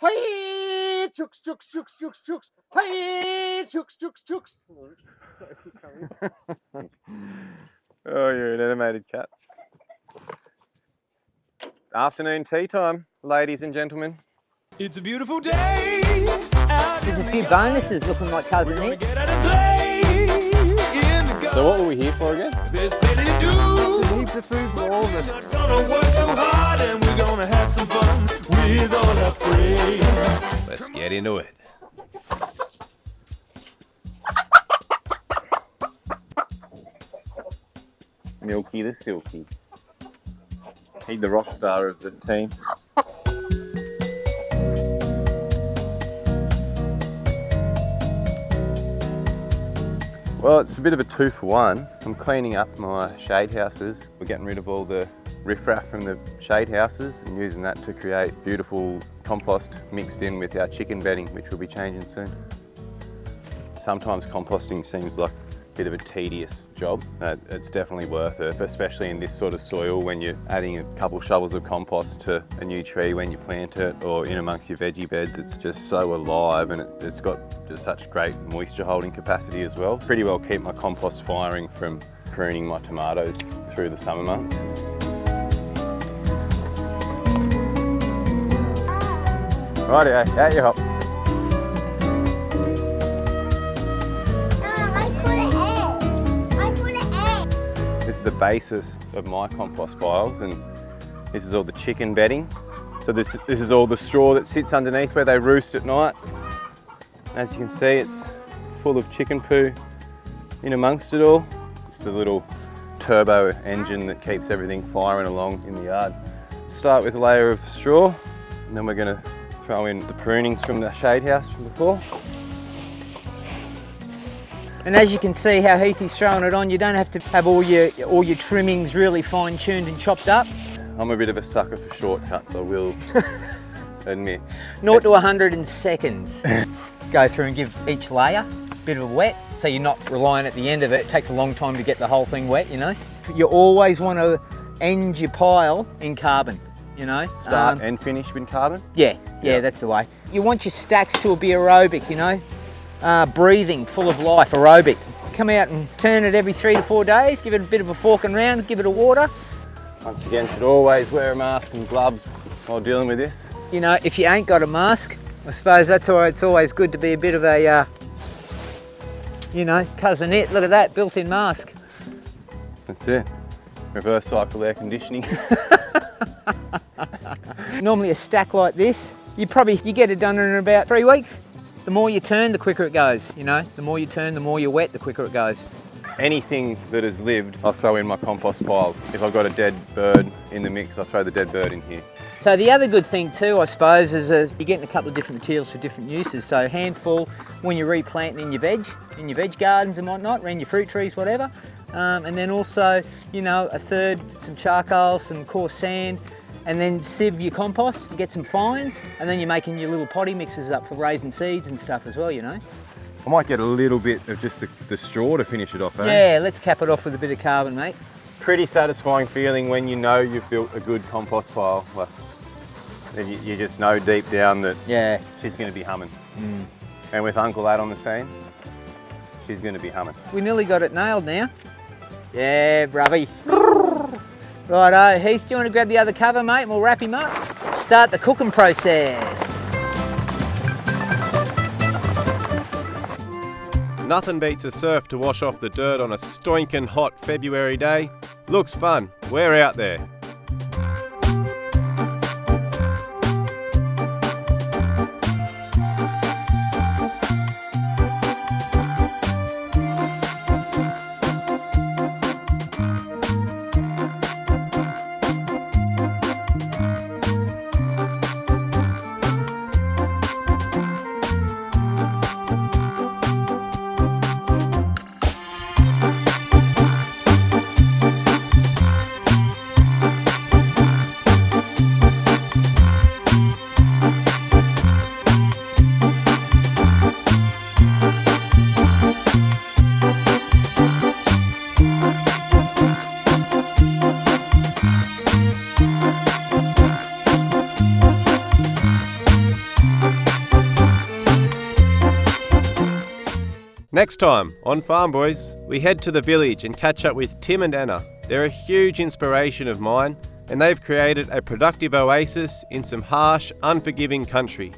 Hey, chooks, chooks, chooks, chooks, chooks. Hey, chooks, chooks, chooks. Oh, you're an animated cat. Afternoon tea time, ladies and gentlemen. It's a beautiful day. There's a few bonuses looking like Cousin Heath. So what were we here for again? There's plenty to do. Heaps of food for all of us. Not gonna work too hard, and we're gonna have some fun with all our friends. Let's get into it. Milky the Silky. He's the rock star of the team. Well, it's a bit of a 2 for 1. I'm cleaning up my shade houses. We're getting rid of all the riffraff from the shade houses and using that to create beautiful compost mixed in with our chicken bedding, which we'll be changing soon. Sometimes composting seems like a bit of a tedious job. It's definitely worth it, especially in this sort of soil when you're adding a couple shovels of compost to a new tree when you plant it, or in amongst your veggie beds. It's just so alive, and it's got just such great moisture holding capacity as well. Pretty well keep my compost firing from pruning my tomatoes through the summer months. Rightio, out you hop. This is the basis of my compost piles, and this is all the chicken bedding. So this is all the straw that sits underneath where they roost at night. As you can see, it's full of chicken poo in amongst it all. It's the little turbo engine that keeps everything firing along in the yard. Start with a layer of straw, and then we're going to throw in the prunings from the shade house from before. And as you can see how Heathy's throwing it on, you don't have to have all your trimmings really fine-tuned and chopped up. I'm a bit of a sucker for shortcuts, I will admit. 0 to 100 in seconds. Go through and give each layer a bit of a wet, so you're not relying at the end of it. It takes a long time to get the whole thing wet, you know. You always want to end your pile in carbon, you know. Start and finish with carbon? Yeah, that's the way. You want your stacks to be aerobic, you know. Breathing, full of life, aerobic. Come out and turn it every 3 to 4 days, give it a bit of a forking round, give it a water. Once again, should always wear a mask and gloves while dealing with this. You know, if you ain't got a mask, I suppose that's why it's always good to be a bit of a, you know, Cousin Heath. Look at that, built-in mask. That's it. Reverse cycle air conditioning. Normally a stack like this, you get it done in about 3 weeks. The more you turn, the quicker it goes, you know. The more you turn, the more you wet, the quicker it goes. Anything that has lived, I'll throw in my compost piles. If I've got a dead bird in the mix, I'll throw the dead bird in here. So the other good thing too, I suppose, is you're getting a couple of different materials for different uses. So a handful when you're replanting in your veg gardens and whatnot, around your fruit trees, whatever. And then also, you know, a third, some charcoal, some coarse sand, and then sieve your compost and get some fines, and then you're making your little potty mixes up for raising seeds and stuff as well, you know. I might get a little bit of just the straw to finish it off, eh? Yeah, let's cap it off with a bit of carbon, mate. Pretty satisfying feeling when you know you've built a good compost pile. Like, you just know deep down that she's going to be humming. And with Uncle Ad on the scene, she's going to be humming. We nearly got it nailed now. Yeah, bruvy. Righto, Heath, do you want to grab the other cover, mate, and we'll wrap him up? Start the cooking process. Nothing beats a surf to wash off the dirt on a stoinking hot February day. Looks fun. We're out there. Next time on Farm Boys, we head to the village and catch up with Tim and Anna. They're a huge inspiration of mine, and they've created a productive oasis in some harsh, unforgiving country.